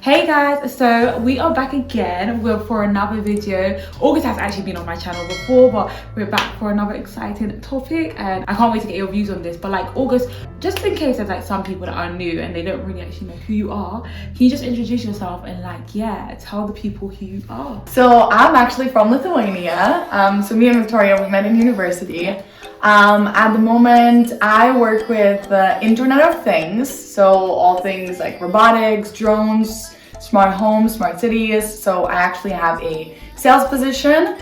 Hey guys, so we are back again for another video. August has actually been on my channel before, but we're back for another exciting topic and I can't wait to get your views on this. But like August, just in case there's like some people that are new and they don't really actually know who you are, can you just introduce yourself and tell the people who you are? So I'm actually from Lithuania. So me and Victoria, we met in university. At the moment, I work with the Internet of Things, so all things like robotics, drones, smart homes, smart cities. So I actually have a sales position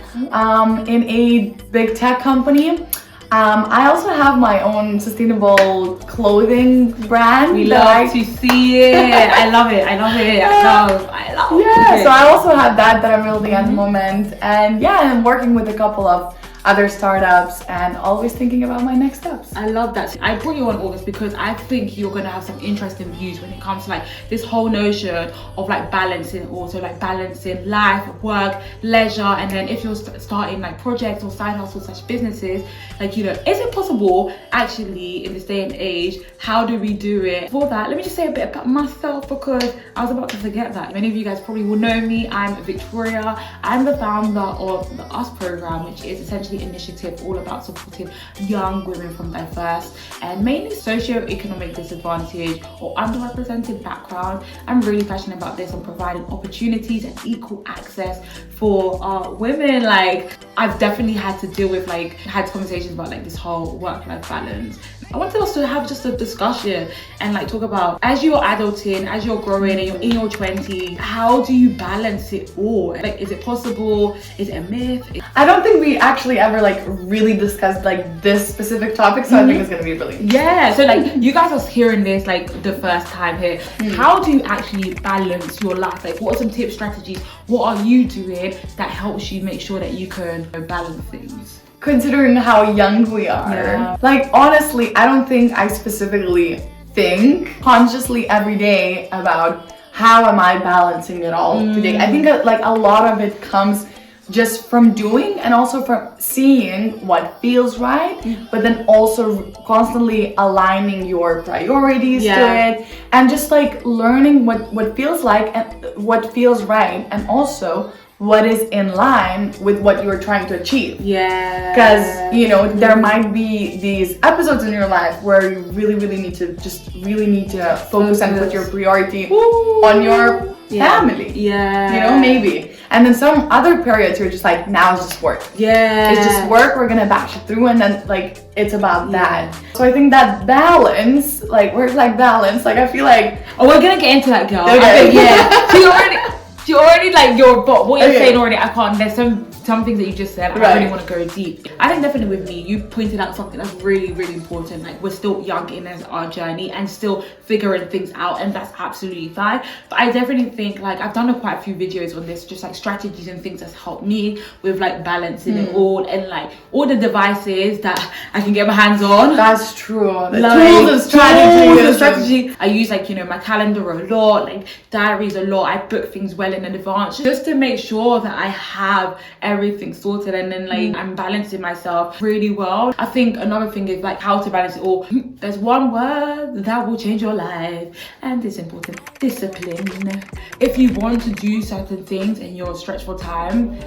in a big tech company. I also have my own sustainable clothing brand. We love to see it. I love it. I love it. I love it. So I also have that I'm building at the moment. And yeah, I'm working with a couple of other startups and always thinking about my next steps. I love that. I brought you on August because I think you're going to have some interesting views when it comes to like this whole notion of like balancing, also like balancing life, work, leisure, and then if you're starting like projects or side hustles such businesses, like, you know, is it possible actually in this day and age? How do we do it? For that, let me just say a bit about myself because I was about to forget that. Many of you guys probably will know me. I'm Victoria. I'm the founder of the US program, which is essentially initiative all about supporting young women from diverse and mainly socio-economic disadvantage or underrepresented background. I'm really passionate about this and providing opportunities and equal access for women. Like, I've definitely had to deal with had conversations about like this whole work-life balance. I wanted us to have just a discussion and like talk about, as you're adulting, as you're growing and you're in your 20s, how do you balance it all? Like, is it possible? Is it a myth? I don't think we actually ever like really discussed like this specific topic, so I think it's gonna be really so like you guys are hearing this like the first time here. How do you actually balance your life? Like, what are some tips, strategies? What are you doing that helps you make sure that you can balance things? Considering how young we are, like honestly, I don't think I specifically think consciously every day about how am I balancing it all today. I think like a lot of it comes just from doing and also from seeing what feels right, but then also constantly aligning your priorities to it and just like learning what feels like and what feels right, and also what is in line with what you're trying to achieve. Because, you know, there might be these episodes in your life where you really need to focus and put your priority on your family. You know, maybe. And then some other periods you're just like, now it's just work. It's just work, we're gonna bash it through, and then like it's about that. So I think that balance, like work-life balance, like I feel like we're gonna get into that, girl. Okay. You already like what you're saying already. I can't. There's some things that you just said. I really want to go deep. I think definitely with me, you pointed out something that's really important. Like, we're still young in our journey and still figuring things out, and that's absolutely fine. But I definitely think like I've done quite a few videos on this, just like strategies and things that's helped me with like balancing it all and like all the devices that I can get my hands on. That's true. The tools and strategy. I use like, you know, my calendar a lot, like diaries a lot. I book things well in advance just to make sure that I have everything sorted, and then like I'm balancing myself really well. I think another thing is like how to balance it all. There's one word that will change your life, and it's important: discipline. If you want to do certain things and you're stretched for time,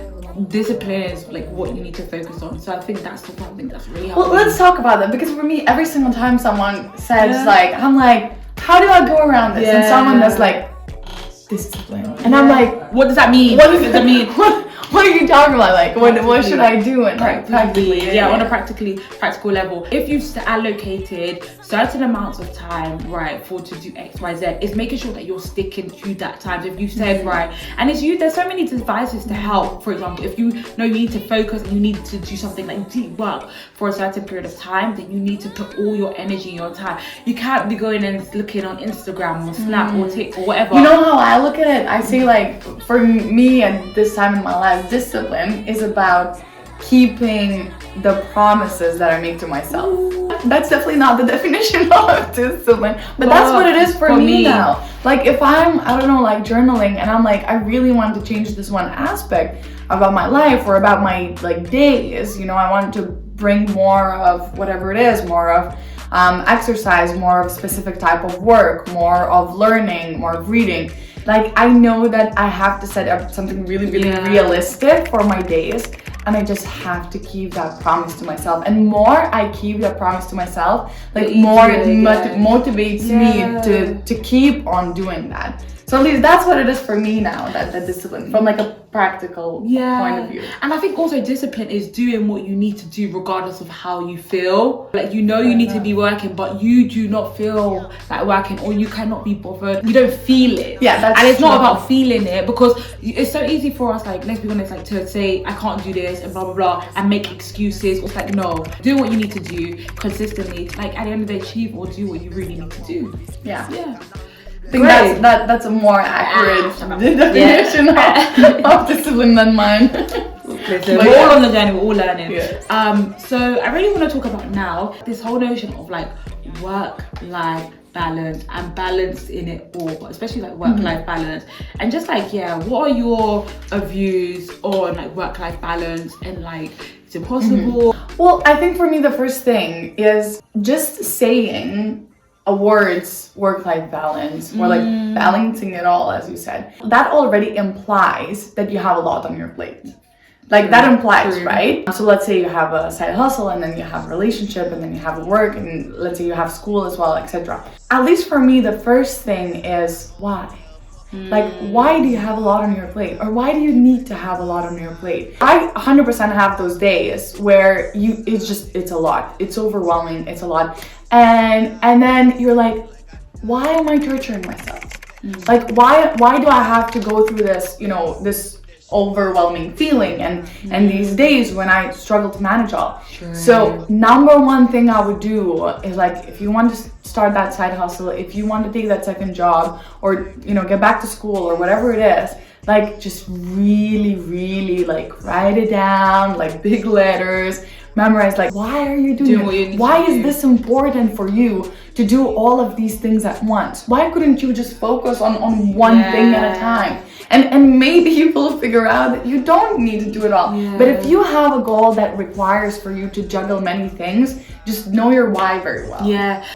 discipline is like what you need to focus on. So I think that's the one thing that's really helpful. Well, let's talk about that, because for me, every single time someone says like, I'm like, how do I go around this? And someone that's like, discipline, and I'm like, what does that mean? What does that mean? What are you talking about? Like, what should I do? And like practically, on a practical level, if you've allocated certain amounts of time, right, to do X, Y, Z, is making sure that you're sticking to that time. So if you said and there's so many devices to help. For example, if you know you need to focus and you need to do something like deep work for a certain period of time, then you need to put all your energy, your time. You can't be going and looking on Instagram or Snap or TikTok or whatever. You know how I look at it? I say like, for me at this time in my life, discipline is about keeping the promises that I make to myself. That's definitely not the definition of discipline, but that's what it is for me now. Like, if I'm, I don't know, like journaling, and I'm like, I really want to change this one aspect about my life or about my like days, you know, I want to bring more of whatever it is, more of exercise, more of specific type of work, more of learning, more of reading. Like, I know that I have to set up something really, really realistic for my days. And I just have to keep that promise to myself. And more I keep that promise to myself, like more it motivates me to keep on doing that. So at least that's what it is for me now, that discipline, from like a practical point of view. And I think also discipline is doing what you need to do regardless of how you feel. Like, you know you need to be working, but you do not feel like working, or you cannot be bothered. You don't feel it. Yeah, that's And it's true. not about feeling it, because it's so easy for us, like, let's be honest, like, to say I can't do this and blah blah blah and make excuses. It's like, no, do what you need to do consistently to, like, at the end of the day, achieve or do what you really need to do. Yeah. I think Great. that's a more accurate definition of discipline than mine. Listen, we're all on the journey, we're all learning. Yeah. So I really want to talk about now this whole notion of like work-life balance and balance in it all, especially like work-life balance, and just like, what are your views on like work-life balance, and like, is it possible? Well, I think for me the first thing is just saying a word's work-life balance, or like balancing it all, as you said. That already implies that you have a lot on your plate. Like, that implies, right? So let's say you have a side hustle, and then you have a relationship, and then you have work, and let's say you have school as well, etc. At least for me, the first thing is why. Like, why do you have a lot on your plate? Or why do you need to have a lot on your plate? I 100% have those days where it's a lot. It's overwhelming, it's a lot. And then you're like, why am I torturing myself? Like, why do I have to go through this, this overwhelming feeling and these days when I struggle to manage all? So number one thing I would do is, like, if you want to start that side hustle, if you want to take that second job, or get back to school or whatever it is, like, just really, really, like, write it down, like, big letters, memorize, like, why are you doing it? Why is this important for you to do all of these things at once? Why couldn't you just focus on one thing at a time? And maybe you will figure out that you don't need to do it all. But if you have a goal that requires for you to juggle many things, just know your why very well.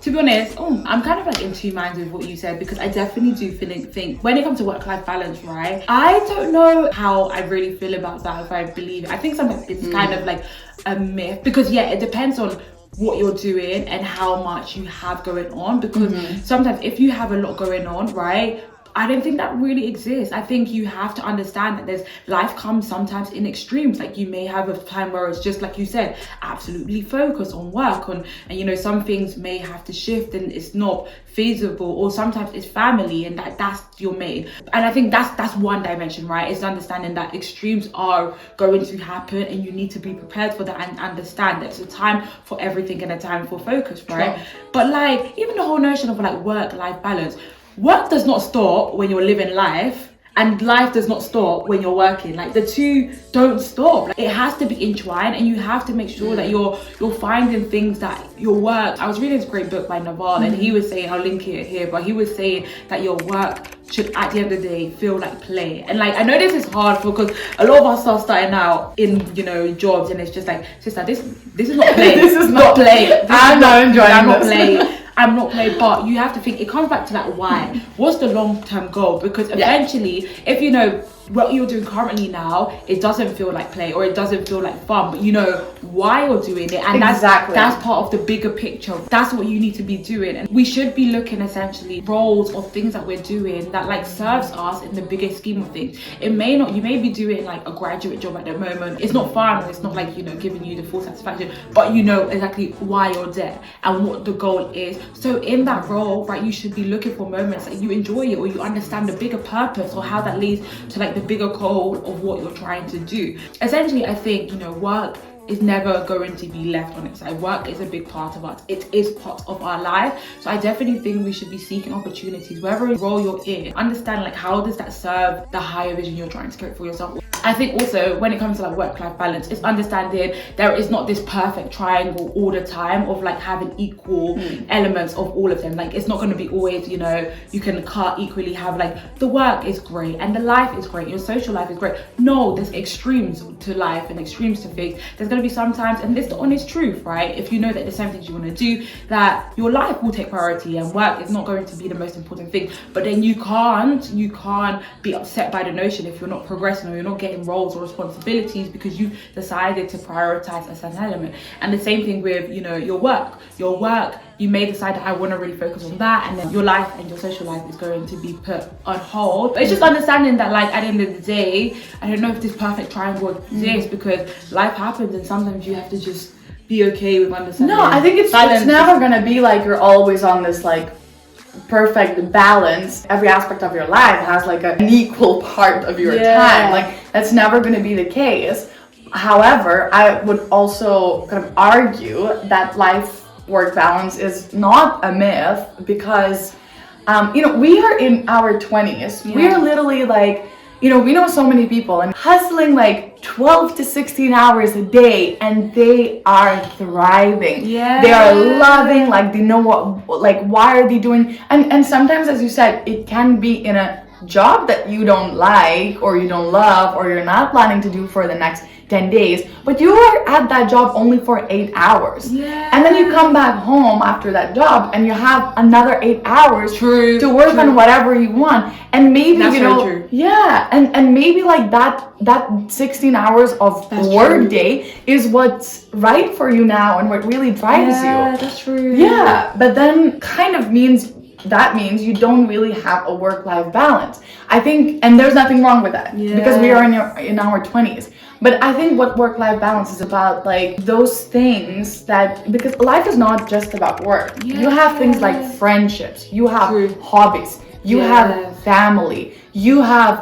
To be honest, I'm kind of like in two minds with what you said, because I definitely do think when it comes to work-life balance, right? I don't know how I really feel about that, if I believe it. I think sometimes it's kind of like a myth, because it depends on what you're doing and how much you have going on, because sometimes if you have a lot going on, right, I don't think that really exists. I think you have to understand that life comes sometimes in extremes. Like, you may have a time where it's just, like you said, absolutely focused on work, and some things may have to shift and it's not feasible, or sometimes it's family and that's your main. And I think that's one dimension, right? Is understanding that extremes are going to happen, and you need to be prepared for that and understand that it's a time for everything and a time for focus, right? But like, even the whole notion of like work-life balance, work does not stop when you're living life, and life does not stop when you're working. Like, the two don't stop. Like, it has to be entwined, and you have to make sure that you're finding things that your work. I was reading this great book by Naval, and he was saying, I'll link it here, but he was saying that your work should, at the end of the day, feel like play. And like, I know this is hard because a lot of us are starting out in jobs, and it's just like, sister, this is not play. This is not play. I'm not enjoying this. I'm not playing, but you have to think, it comes back to that why. What's the long-term goal? Because eventually, if what you're doing currently now, it doesn't feel like play, or it doesn't feel like fun, but why you're doing it, and that's part of the bigger picture. That's what you need to be doing, and we should be looking essentially roles or things that we're doing that like serves us in the bigger scheme of things. It may not, you may be doing like a graduate job at the moment, it's not fun, or it's not like giving you the full satisfaction, but exactly why you're there and what the goal is. So in that role, right, you should be looking for moments that you enjoy it, or you understand the bigger purpose, or how that leads to like the bigger goal of what you're trying to do. Essentially, I think work is never going to be left on its side. Work is a big part of us. It is part of our life. So I definitely think we should be seeking opportunities, wherever role you're in. Understand like, how does that serve the higher vision you're trying to create for yourself? I think also when it comes to like work-life balance, it's understanding there is not this perfect triangle all the time of like having equal elements of all of them. Like it's not going to be always, you know, you can equally have like the work is great and the life is great, your social life is great. No, there's extremes to life and extremes to things. There's going to be sometimes, and this is the honest truth, right? If you know that there's some things you want to do, that your life will take priority and work is not going to be the most important thing. But then you can't be upset by the notion if you're not progressing or you're not getting roles or responsibilities because you decided to prioritize a certain element. And the same thing with, you know, your work, you may decide that I want to really focus on that, and then your life and your social life is going to be put on hold. But it's just understanding that like at the end of the day, I don't know if this perfect triangle exists because life happens and sometimes you have to just be okay with understanding. No, I think it's never gonna be like you're always on this like perfect balance. Every aspect of your life has like an equal part of your time. Like that's never gonna be the case. However, I would also kind of argue that life-work balance is not a myth because, you know, we are in our 20s. We are literally like, you know, we know so many people and hustling like 12 to 16 hours a day and they are thriving. They are loving, like they know what, like why are they doing? And sometimes, as you said, it can be in a job that you don't like or you don't love or you're not planning to do for the next 10 days, but you are at that job only for 8 hours. And then you come back home after that job and you have another 8 hours to work on whatever you want. And maybe, you know, and maybe like that 16 hours of work day is what's right for you now and what really drives you. That's true. But then kind of means you don't really have a work-life balance. I think, and there's nothing wrong with that because we are in our 20s. But I think what work-life balance is about, like those things that, because life is not just about work. You have things like friendships, you have hobbies, you have family, you have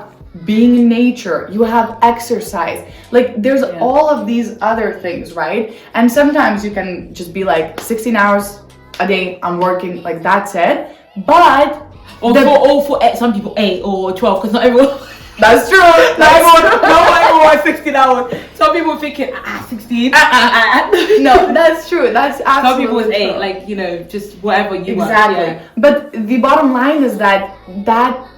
being in nature, you have exercise. Like there's all of these other things, right? And sometimes you can just be like 16 hours a day I'm working, like that's it. But for some people 8 or 12 because not everyone. That's true. Not everyone 16 hours. Some people thinking 16. No, that's true. That's absolutely some people is 8, true. like, you know, just whatever you want. Exactly. But the bottom line is that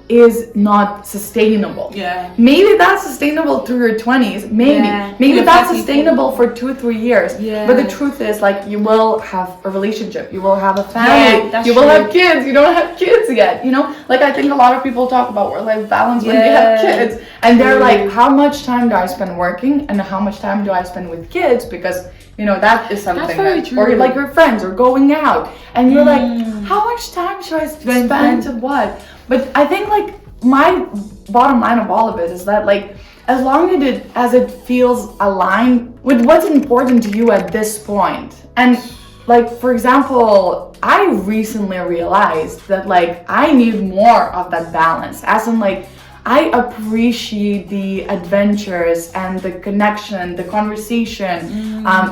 is not sustainable. Maybe that's sustainable through your 20s. Maybe that's sustainable for 2-3 years. But the truth is, like, you will have a relationship, you will have a family, you will have kids. You don't have kids yet, you know. Like I think a lot of people talk about work-life balance when they have kids, and they're like, how much time do I spend working and how much time do I spend with kids? Because you know that is something that, or like your friends or going out, and you're like, how much time should I spend to what? But I think like my bottom line of all of it is that like as long as it feels aligned with what's important to you at this point. And like for example, I recently realized that like I need more of that balance, as in like I appreciate the adventures and the connection, the conversation,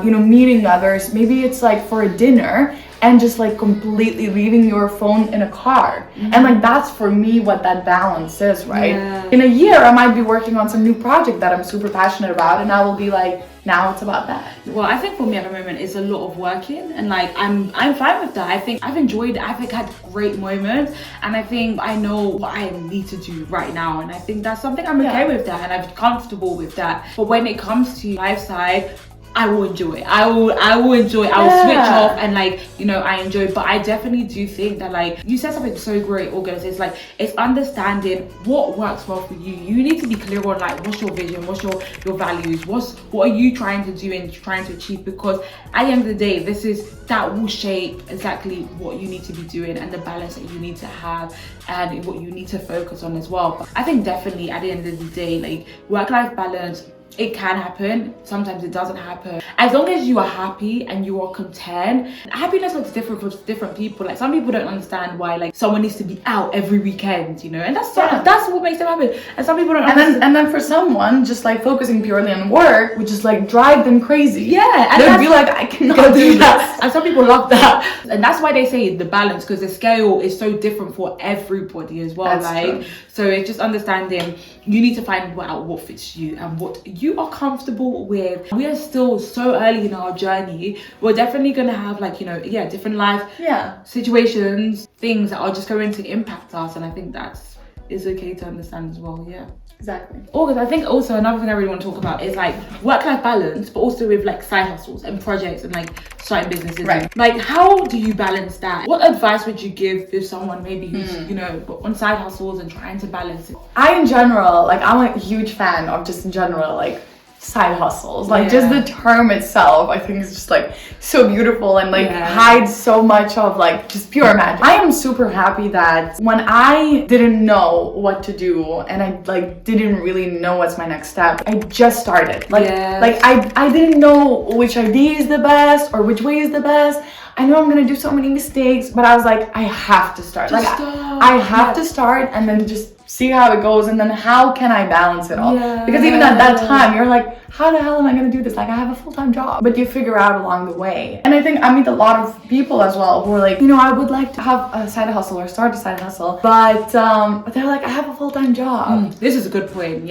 you know, meeting others. Maybe it's like for a dinner and just like completely leaving your phone in a car. And like that's for me what that balance is, right? In a year I might be working on some new project that I'm super passionate about and I will be like, now it's about that. Well, I think for me at the moment it's a lot of working, and like I'm fine with that. I think I've enjoyed it. I've like had great moments, and I think I know what I need to do right now, and I think that's something I'm okay with that, and I'm comfortable with that. But when it comes to lifestyle, I will enjoy it. I will enjoy it. I will switch off and like, you know, I enjoy it. But I definitely do think that like you said something so great, August. It's like it's understanding what works well for you. You need to be clear on like what's your vision, what's your values, what are you trying to do and trying to achieve, because at the end of the day that will shape exactly what you need to be doing and the balance that you need to have and what you need to focus on as well. But I think definitely at the end of the day, like work-life balance it can happen, sometimes it doesn't happen. As long as you are happy and you are content, happiness looks different for different people. Like some people don't understand why like someone needs to be out every weekend, you know, and that's what makes them happy. And some people don't understand. And then for someone, just like focusing purely on work would just like drive them crazy. Yeah, and they'd be like, I cannot do that. And some people love that, and that's why they say the balance, because the scale is so different for everybody as well. That's true. So it's just understanding you need to find what fits you and what you are comfortable with. We are still so early in our journey. We're definitely gonna have like, you know, different life situations, things that are just going to impact us, and I think is okay to understand as well. Exactly. August, I think also another thing I really want to talk about is like work-life balance, but also with like side hustles and projects and like starting businesses. Right. Like, how do you balance that? What advice would you give if someone maybe who's, you know, on side hustles and trying to balance it? I'm a huge fan of just in general, like side hustles. Like just the term itself, I think is just like so beautiful and like hides so much of like just pure magic. I am super happy that when I didn't know what to do and I like didn't really know what's my next step, I just started. Like I didn't know which idea is the best or which way is the best. I know I'm gonna do so many mistakes, but I was like, I have to start. I have to start and then just see how it goes, and then how can I balance it all? Because even at that time, you're like, how the hell am I gonna do this? Like, I have a full-time job. But you figure out along the way. And I think I meet a lot of people as well who are like, you know, I would like to have a side hustle or start a side hustle, but they're like, I have a full-time job. This is a good point.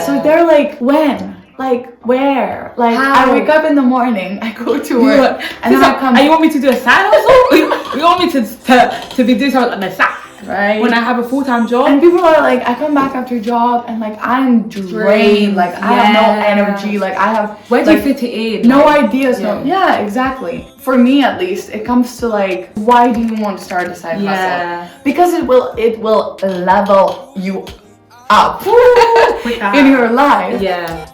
So they're like, when? Like, where? Like, how? I wake up in the morning, I go to work, and then I come. And you want me to do a side hustle? you want me to be doing something on the side? Right. When I have a full-time job. And people are like, I come back after a job and like I'm drained. Like I have no energy. Like I have where do you fit it in? No ideas. Exactly. For me at least, it comes to like, why do you want to start a side hustle? Because it will level you up in your life.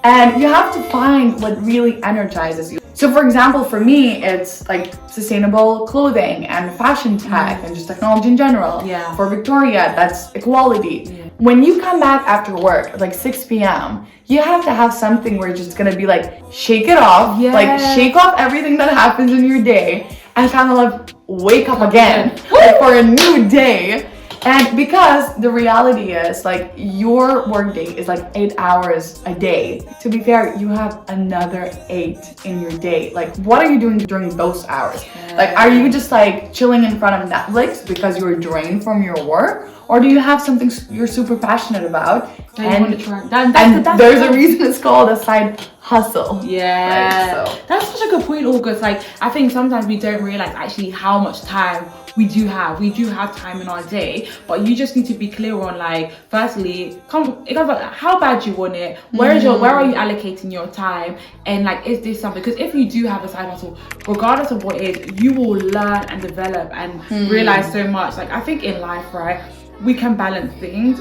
And you have to find what really energizes you. So for example, for me, it's like sustainable clothing and fashion tech and just technology in general. For Victoria, that's equality. When you come back after work at like 6 p.m., you have to have something where you're just gonna be like, shake it off, like shake off everything that happens in your day and kind of like wake up again like, for a new day. And because the reality is like your work day is like 8 hours a day. To be fair, you have another 8 in your day. Like what are you doing during those hours? Like are you just like chilling in front of Netflix because you're drained from your work? Or do you have something you're super passionate about? And there's a reason it's called a side hustle. That's such a good point, August. Like I think sometimes we don't realize actually how much time we do have time in our day, but you just need to be clear on like, firstly, it comes like how bad you want it, where are you allocating your time, and like is this something, because if you do have a side hustle, regardless of what it is, you will learn and develop and realize so much. Like I think in life, right, we can balance things,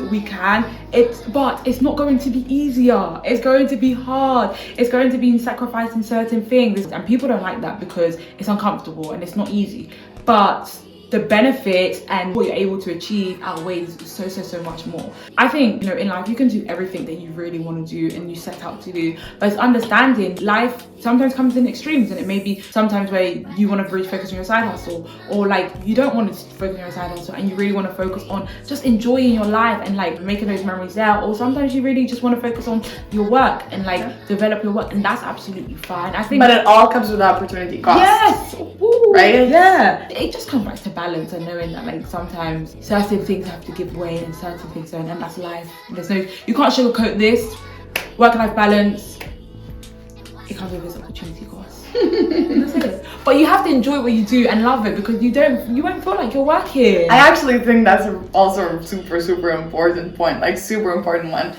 but it's not going to be easier. It's going to be hard. It's going to be sacrificing certain things, and people don't like that because it's uncomfortable and it's not easy. But the benefits and what you're able to achieve outweighs so much more. I think, you know, in life you can do everything that you really want to do and you set out to do, but it's understanding life sometimes comes in extremes, and it may be sometimes where you want to really focus on your side hustle, or like you don't want to focus on your side hustle and you really want to focus on just enjoying your life and like making those memories there, or sometimes you really just want to focus on your work and like develop your work, and that's absolutely fine. I think, but it all comes with opportunity cost. Yes. Ooh, right? It just comes back to balance and knowing that like sometimes certain things have to give way and certain things don't, and that's life. You can't sugarcoat this. Work-life balance, it comes with its opportunity cost. That's it. But you have to enjoy what you do and love it, because you won't feel like you're working. I actually think that's also a super important point, like super important one.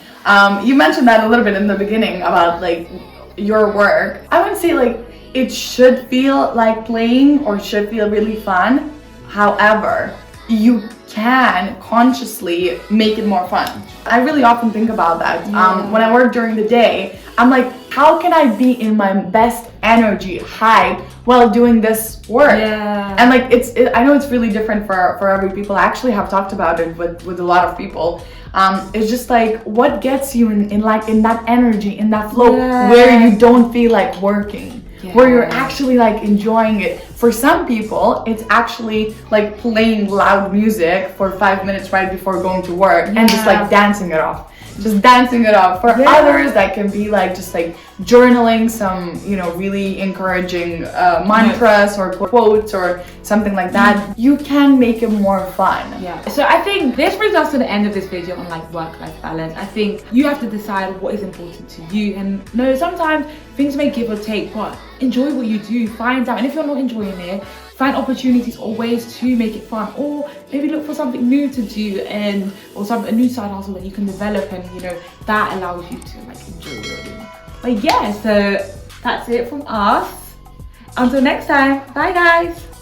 You mentioned that a little bit in the beginning about like your work. I would say like it should feel like playing or should feel really fun. However, you can consciously make it more fun. I really often think about that. When I work during the day, I'm like, how can I be in my best energy, hype, while doing this work? And like, I know it's really different for every people. I actually have talked about it with a lot of people. It's just like what gets you in that energy, in that flow, where you don't feel like working. Where you're actually like enjoying it. For some people, it's actually like playing loud music for 5 minutes right before going to work and just like dancing it off. For others, that can be like just like journaling some, you know, really encouraging mantras or quotes or something like that. You can make it more fun. Yeah. So I think this brings us to the end of this video on like work-life balance. I think you have to decide what is important to you, and no, sometimes things may give or take, but enjoy what you do. Find out, and if you're not enjoying it, find opportunities or ways to make it fun, or maybe look for something new to do, or a new side hustle that you can develop, and you know that allows you to like enjoy it. But yeah, so that's it from us. Until next time, bye guys.